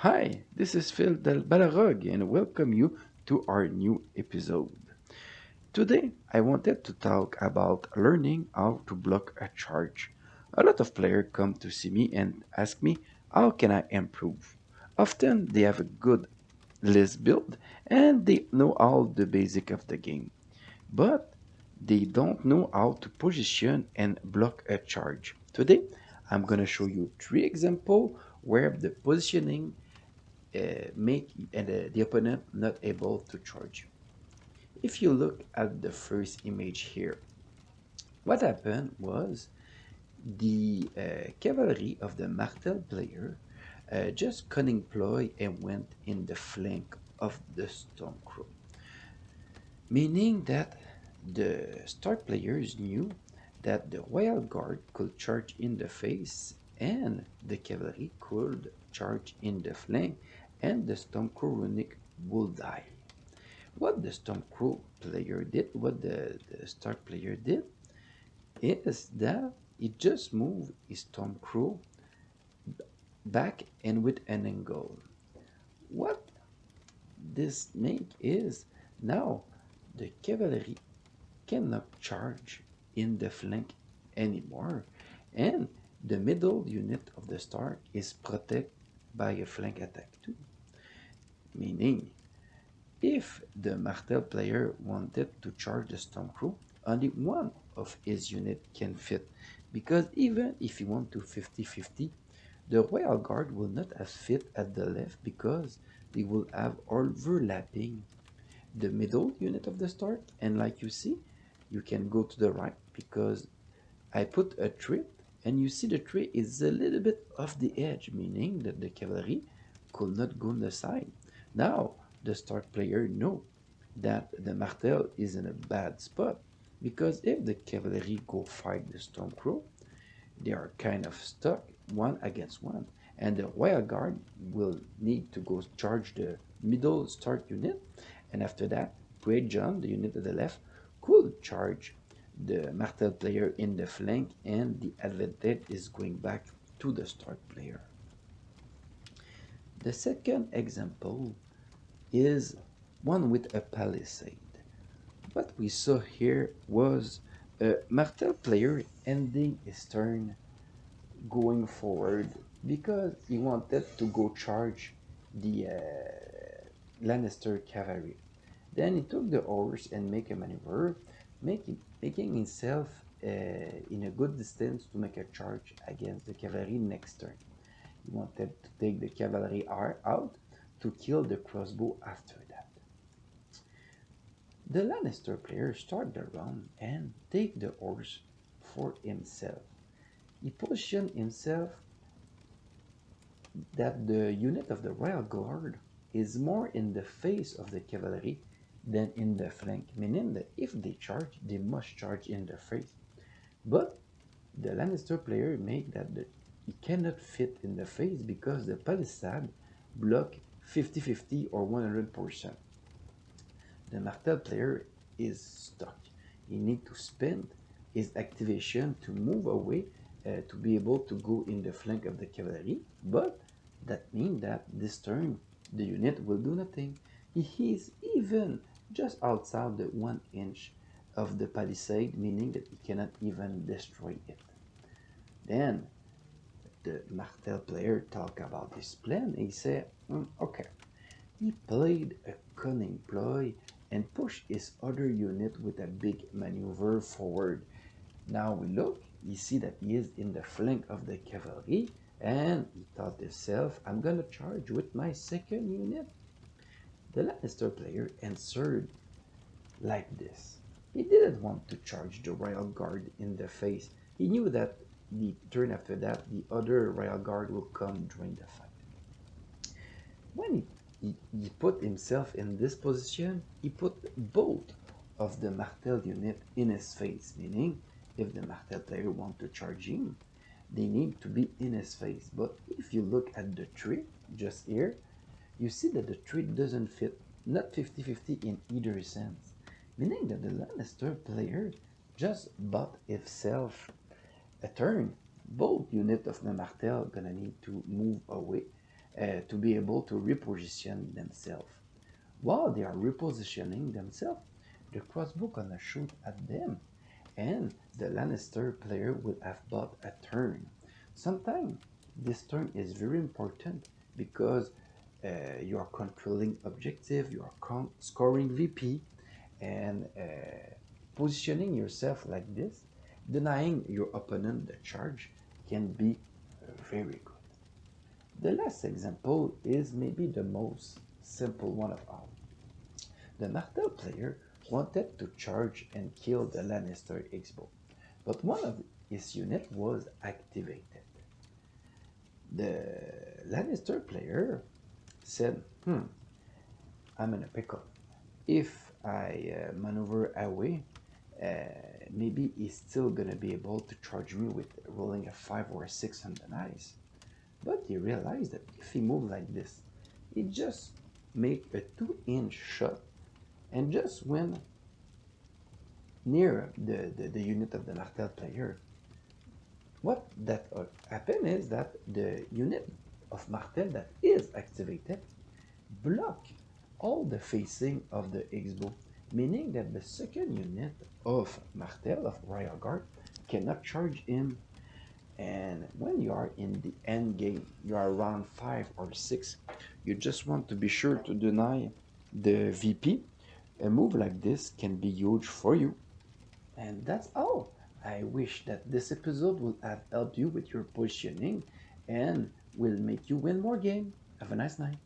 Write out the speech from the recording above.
Hi, this is Phil Del Balrog and welcome you to our new episode. Today, I wanted to talk about learning how to block a charge. A lot of players come to see me and ask me, how can I improve? Often they have a good list build and they know all the basic of the game, but they don't know how to position and block a charge. Today, I'm going to show you three examples where the positioning make the opponent not able to charge you. If you look at the first image here, what happened was the cavalry of the Martel player just cunning ploy and went in the flank of the Stormcrow, meaning that the star players knew that the Royal Guard could charge in the face and the cavalry could charge in the flank and the Stormcrow runic will die. What the Stormcrow player did, what the Stark player did, is that he just moved his Stormcrow back and with an angle. What this make is now the cavalry cannot charge in the flank anymore, and the middle unit of the Stark is protected by a flank attack too. Meaning, if the Martel player wanted to charge the Stormcrow, only one of his unit can fit, because even if he want to 50-50, the Royal Guard will not have fit at the left because they will have overlapping the middle unit of the start. And like you see, you can go to the right because I put a tree and you see the tree is a little bit off the edge, meaning that the cavalry could not go on the side. Now the start player know that the Martel is in a bad spot because if the cavalry go fight the Stormcrow, they are kind of stuck one against one, and the Royal Guard will need to go charge the middle start unit, and after that, Great John, the unit at the left, could charge the Martel player in the flank, and the advantage is going back to the start player. The second example is one with a palisade. What we saw here was a Martel player ending his turn going forward because he wanted to go charge the Lannister cavalry. Then he took the horse and make a maneuver, making himself in a good distance to make a charge against the cavalry next turn. He wanted to take the cavalry out to kill the crossbow after that. The Lannister player start the round and take the horse for himself. He positioned himself that the unit of the Royal Guard is more in the face of the cavalry than in the flank, meaning that if they charge, they must charge in the face. But the Lannister player make that he cannot fit in the face because the palisade block 50-50 or 100%. The Martel player is stuck. He need to spend his activation to move away to be able to go in the flank of the cavalry, but that means that this turn the unit will do nothing. He is even just outside the 1 inch of the palisade, meaning that he cannot even destroy it. Then the Martel player talk about his plan. He said, okay, he played a cunning ploy and pushed his other unit with a big maneuver forward. Now we look, you see that he is in the flank of the cavalry, and he thought to himself, I'm gonna charge with my second unit. The Lannister player answered like this. He didn't want to charge the Royal Guard in the face. He knew that the turn after that, the other Royal Guard will come during the fight. When he put himself in this position, he put both of the Martel unit in his face, meaning if the Martel player want to charge him, they need to be in his face. But if you look at the tree just here, you see that the tree doesn't fit, not 50-50 in either sense, meaning that the Lannister player just bought himself a turn. Both unit of the Martel gonna need to move away to be able to reposition themselves. While they are repositioning themselves, the crossbow gonna shoot at them, and the Lannister player will have bought a turn. Sometimes this turn is very important because you are controlling objective, you are scoring VP, and positioning yourself like this, denying your opponent the charge can be very good. The last example is maybe the most simple one of all. The Martel player wanted to charge and kill the Lannister X-Bow, but one of his units was activated. The Lannister player said, I'm in a pickle. If I maneuver away, maybe he's still gonna be able to charge me with rolling a 5 or a 6 on the dice. But he realized that if he moved like this, he just make a 2-inch shot and just went near the unit of the Martel player. What that happen is that the unit of Martel that is activated block all the facing of the X-bow, meaning that the second unit of Martel of Royal Guard cannot charge him. And when you are in the end game, you are around 5 or 6, you just want to be sure to deny the VP. A move like this can be huge for you. And that's all. I wish that this episode will have helped you with your positioning and will make you win more game. Have a nice night.